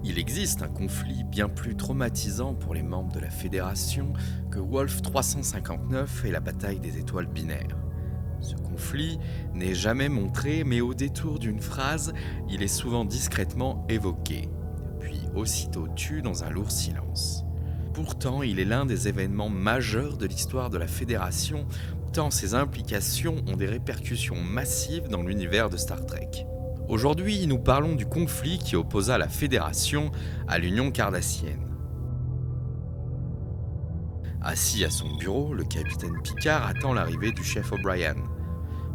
Il existe un conflit bien plus traumatisant pour les membres de la Fédération que Wolf 359 et la bataille des étoiles binaires. Ce conflit n'est jamais montré, mais au détour d'une phrase, il est souvent discrètement évoqué, puis aussitôt tu dans un lourd silence. Pourtant, il est l'un des événements majeurs de l'histoire de la Fédération, tant ses implications ont des répercussions massives dans l'univers de Star Trek. Aujourd'hui, nous parlons du conflit qui opposa la Fédération à l'Union cardassienne. Assis à son bureau, le capitaine Picard attend l'arrivée du chef O'Brien.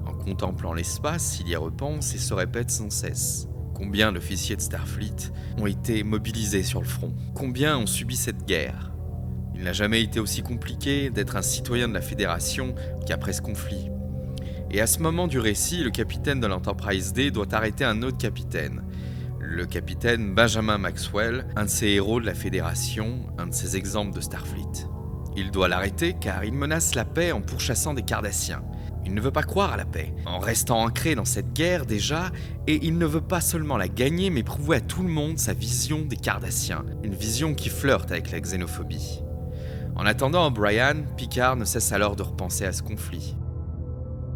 En contemplant l'espace, il y repense et se répète sans cesse. Combien d'officiers de Starfleet ont été mobilisés sur le front? Combien ont subi cette guerre? Il n'a jamais été aussi compliqué d'être un citoyen de la Fédération qu'après ce conflit. Et à ce moment du récit, le capitaine de l'Enterprise D doit arrêter un autre capitaine. Le capitaine Benjamin Maxwell, un de ces héros de la Fédération, un de ces exemples de Starfleet. Il doit l'arrêter car il menace la paix en pourchassant des Cardassiens. Il ne veut pas croire à la paix, en restant ancré dans cette guerre déjà, et il ne veut pas seulement la gagner mais prouver à tout le monde sa vision des Cardassiens, une vision qui flirte avec la xénophobie. En attendant O'Brien, Picard ne cesse alors de repenser à ce conflit.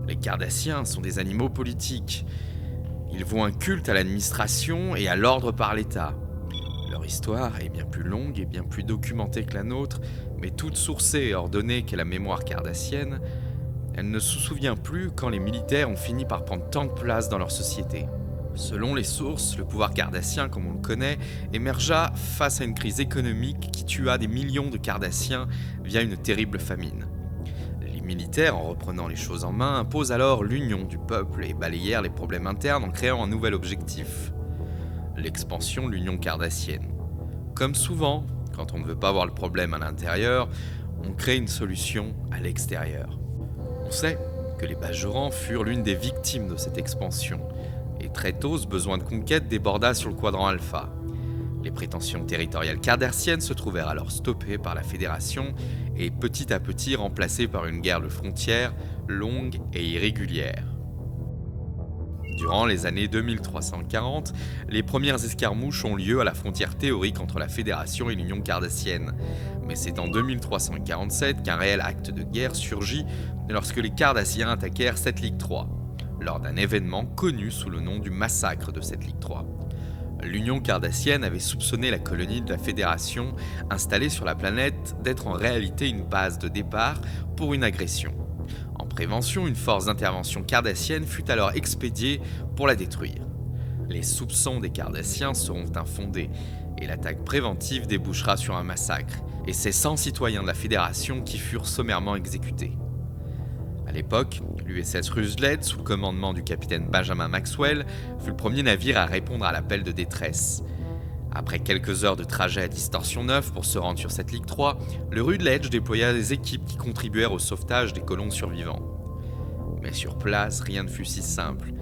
Les Cardassiens sont des animaux politiques. Ils vouent un culte à l'administration et à l'ordre par l'État. Leur histoire est bien plus longue et bien plus documentée que la nôtre, mais toute sourcée et ordonnée qu'est la mémoire cardassienne, elle ne se souvient plus quand les militaires ont fini par prendre tant de place dans leur société. Selon les sources, le pouvoir cardassien, comme on le connaît, émergea face à une crise économique qui tua des millions de Cardassiens via une terrible famine. Les militaires, en reprenant les choses en main, imposent alors l'union du peuple et balayèrent les problèmes internes en créant un nouvel objectif, l'expansion de l'Union cardassienne. Comme souvent, quand on ne veut pas voir le problème à l'intérieur, on crée une solution à l'extérieur. On sait que les Bajorans furent l'une des victimes de cette expansion, et très tôt ce besoin de conquête déborda sur le quadrant alpha. Les prétentions territoriales cardassiennes se trouvèrent alors stoppées par la Fédération et petit à petit remplacées par une guerre de frontières longue et irrégulière. Durant les années 2340, les premières escarmouches ont lieu à la frontière théorique entre la Fédération et l'Union cardassienne. Mais c'est en 2347 qu'un réel acte de guerre surgit lorsque les Cardassiens attaquèrent Setlik 3, lors d'un événement connu sous le nom du massacre de Setlik 3. L'Union cardassienne avait soupçonné la colonie de la Fédération installée sur la planète d'être en réalité une base de départ pour une agression. En prévention, une force d'intervention cardassienne fut alors expédiée pour la détruire. Les soupçons des Cardassiens seront infondés et l'attaque préventive débouchera sur un massacre, et c'est 100 citoyens de la Fédération qui furent sommairement exécutés. À l'époque, l'USS Roosevelt, sous le commandement du capitaine Benjamin Maxwell, fut le premier navire à répondre à l'appel de détresse. Après quelques heures de trajet à distorsion 9 pour se rendre sur cette Ligue 3, le Rutledge déploya des équipes qui contribuèrent au sauvetage des colons survivants. Mais sur place, rien ne fut si simple.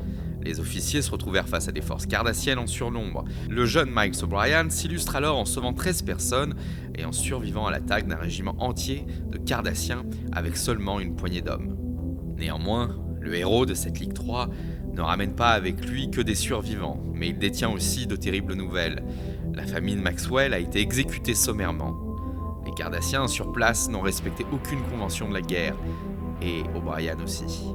Les officiers se retrouvèrent face à des forces cardassiennes en surnombre. Le jeune Miles O'Brien s'illustre alors en sauvant 13 personnes et en survivant à l'attaque d'un régiment entier de Cardassiens avec seulement une poignée d'hommes. Néanmoins, le héros de cette Ligue 3 ne ramène pas avec lui que des survivants, mais il détient aussi de terribles nouvelles. La famille de Maxwell a été exécutée sommairement. Les Cardassiens sur place n'ont respecté aucune convention de la guerre, et O'Brien aussi.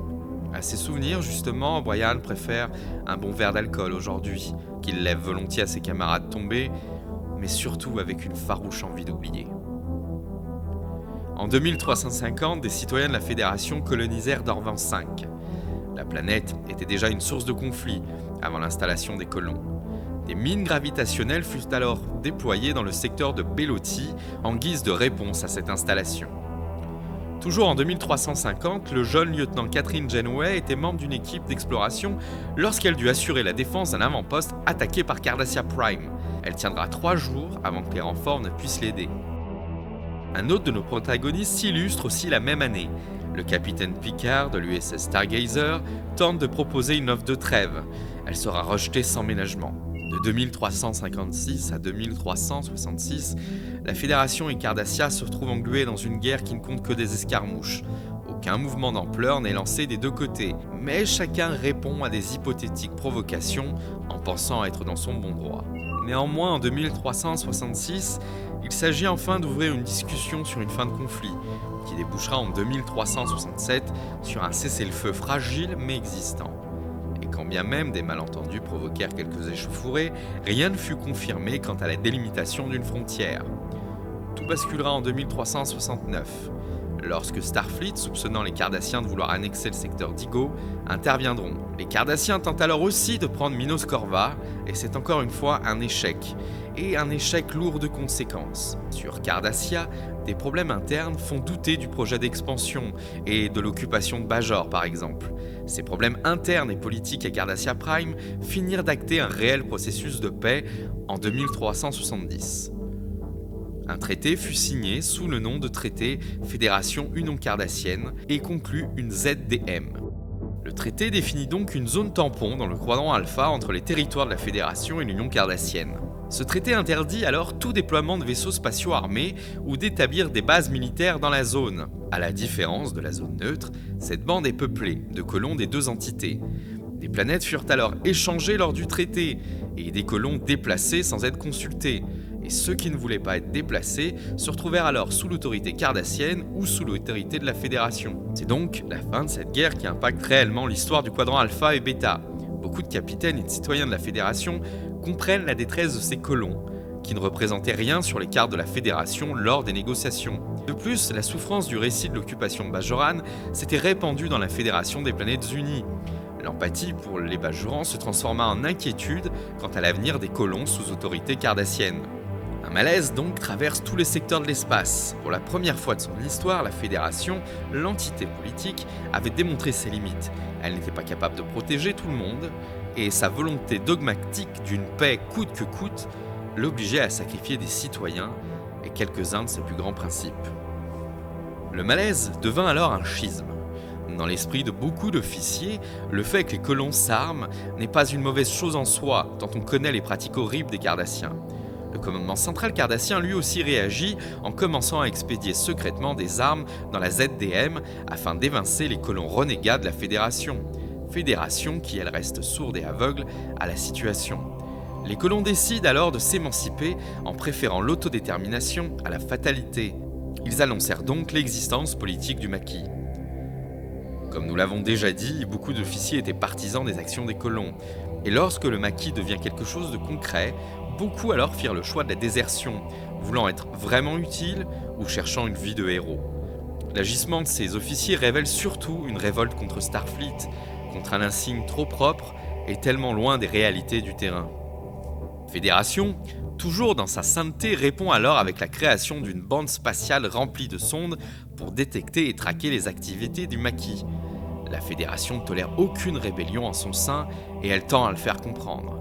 À ses souvenirs, justement, O'Brien préfère un bon verre d'alcool aujourd'hui, qu'il lève volontiers à ses camarades tombés, mais surtout avec une farouche envie d'oublier. En 2350, des citoyens de la Fédération colonisèrent Dorvan 5. La planète était déjà une source de conflit avant l'installation des colons. Des mines gravitationnelles furent alors déployées dans le secteur de Beloti en guise de réponse à cette installation. Toujours en 2350, le jeune lieutenant Catherine Janeway était membre d'une équipe d'exploration lorsqu'elle dut assurer la défense d'un avant-poste attaqué par Cardassia Prime. Elle tiendra 3 jours avant que les renforts ne puissent l'aider. Un autre de nos protagonistes s'illustre aussi la même année. Le capitaine Picard de l'USS Stargazer tente de proposer une offre de trêve. Elle sera rejetée sans ménagement. De 2356 à 2366, la Fédération et Cardassia se retrouvent englués dans une guerre qui ne compte que des escarmouches. Aucun mouvement d'ampleur n'est lancé des deux côtés, mais chacun répond à des hypothétiques provocations en pensant être dans son bon droit. Néanmoins, en 2366, il s'agit enfin d'ouvrir une discussion sur une fin de conflit, qui débouchera en 2367 sur un cessez-le-feu fragile mais existant. Et quand bien même des malentendus provoquèrent quelques échauffourées, rien ne fut confirmé quant à la délimitation d'une frontière. Tout basculera en 2369, lorsque Starfleet, soupçonnant les Cardassiens de vouloir annexer le secteur d'Igo, interviendront. Les Cardassiens tentent alors aussi de prendre Minos Corva, et c'est encore une fois un échec, et un échec lourd de conséquences. Sur Cardassia, des problèmes internes font douter du projet d'expansion, et de l'occupation de Bajor par exemple. Ces problèmes internes et politiques à Cardassia Prime finirent d'acter un réel processus de paix en 2370. Un traité fut signé sous le nom de traité Fédération Union Cardassienne et conclut une ZDM. Le traité définit donc une zone tampon dans le quadrant alpha entre les territoires de la Fédération et l'Union Cardassienne. Ce traité interdit alors tout déploiement de vaisseaux spatiaux armés ou d'établir des bases militaires dans la zone. À la différence de la zone neutre, cette bande est peuplée de colons des deux entités. Des planètes furent alors échangées lors du traité et des colons déplacés sans être consultés. Et ceux qui ne voulaient pas être déplacés se retrouvèrent alors sous l'autorité cardassienne ou sous l'autorité de la Fédération. C'est donc la fin de cette guerre qui impacte réellement l'histoire du quadrant alpha et bêta. Beaucoup de capitaines et de citoyens de la Fédération comprennent la détresse de ces colons, qui ne représentaient rien sur les cartes de la Fédération lors des négociations. De plus, la souffrance du récit de l'occupation de Bajoran s'était répandue dans la Fédération des Planètes Unies. L'empathie pour les Bajorans se transforma en inquiétude quant à l'avenir des colons sous autorité cardassienne. Un malaise donc traverse tous les secteurs de l'espace. Pour la première fois de son histoire, la Fédération, l'entité politique, avait démontré ses limites. Elle n'était pas capable de protéger tout le monde, et sa volonté dogmatique d'une paix coûte que coûte l'obligeait à sacrifier des citoyens et quelques-uns de ses plus grands principes. Le malaise devint alors un schisme. Dans l'esprit de beaucoup d'officiers, le fait que les colons s'arment n'est pas une mauvaise chose en soi, tant on connaît les pratiques horribles des Cardassiens. Le commandement central cardassien lui aussi réagit en commençant à expédier secrètement des armes dans la ZDM afin d'évincer les colons renégats de la Fédération. Fédération qui, elle, reste sourde et aveugle à la situation. Les colons décident alors de s'émanciper en préférant l'autodétermination à la fatalité. Ils annoncèrent donc l'existence politique du maquis. Comme nous l'avons déjà dit, beaucoup d'officiers étaient partisans des actions des colons. Et lorsque le maquis devient quelque chose de concret, beaucoup alors firent le choix de la désertion, voulant être vraiment utiles ou cherchant une vie de héros. L'agissement de ces officiers révèle surtout une révolte contre Starfleet, contre un insigne trop propre et tellement loin des réalités du terrain. Fédération, toujours dans sa sainteté, répond alors avec la création d'une bande spatiale remplie de sondes pour détecter et traquer les activités du maquis. La Fédération ne tolère aucune rébellion en son sein et elle tend à le faire comprendre.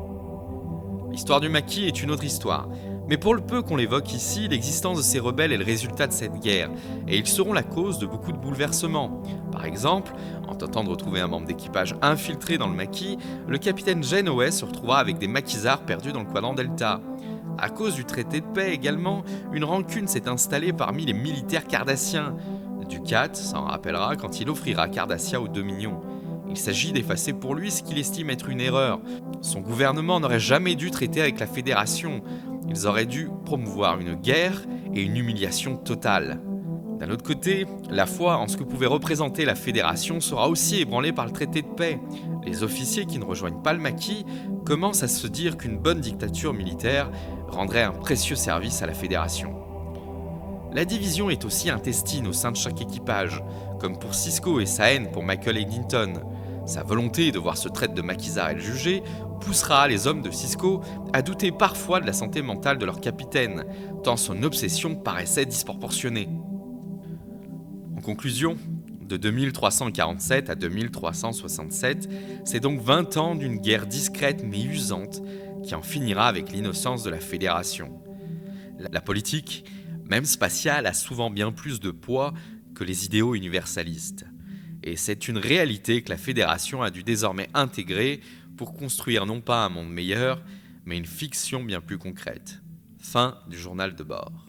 L'histoire du maquis est une autre histoire, mais pour le peu qu'on l'évoque ici, l'existence de ces rebelles est le résultat de cette guerre, et ils seront la cause de beaucoup de bouleversements. Par exemple, en tentant de retrouver un membre d'équipage infiltré dans le maquis, le capitaine Janeway se retrouvera avec des maquisards perdus dans le quadrant Delta. À cause du traité de paix également, une rancune s'est installée parmi les militaires cardassiens. Dukat s'en rappellera quand il offrira Cardassia aux Dominions. Il s'agit d'effacer pour lui ce qu'il estime être une erreur. Son gouvernement n'aurait jamais dû traiter avec la Fédération. Ils auraient dû promouvoir une guerre et une humiliation totale. D'un autre côté, la foi en ce que pouvait représenter la Fédération sera aussi ébranlée par le traité de paix. Les officiers qui ne rejoignent pas le maquis commencent à se dire qu'une bonne dictature militaire rendrait un précieux service à la Fédération. La division est aussi intestine au sein de chaque équipage, comme pour Sisko et sa haine pour Michael Eddington. Sa volonté de voir ce traître de maquisard être jugé poussera les hommes de Sisko à douter parfois de la santé mentale de leur capitaine, tant son obsession paraissait disproportionnée. En conclusion, de 2347 à 2367, c'est donc 20 ans d'une guerre discrète mais usante qui en finira avec l'innocence de la Fédération. La politique, même spatiale, a souvent bien plus de poids que les idéaux universalistes. Et c'est une réalité que la Fédération a dû désormais intégrer pour construire non pas un monde meilleur, mais une fiction bien plus concrète. Fin du journal de bord.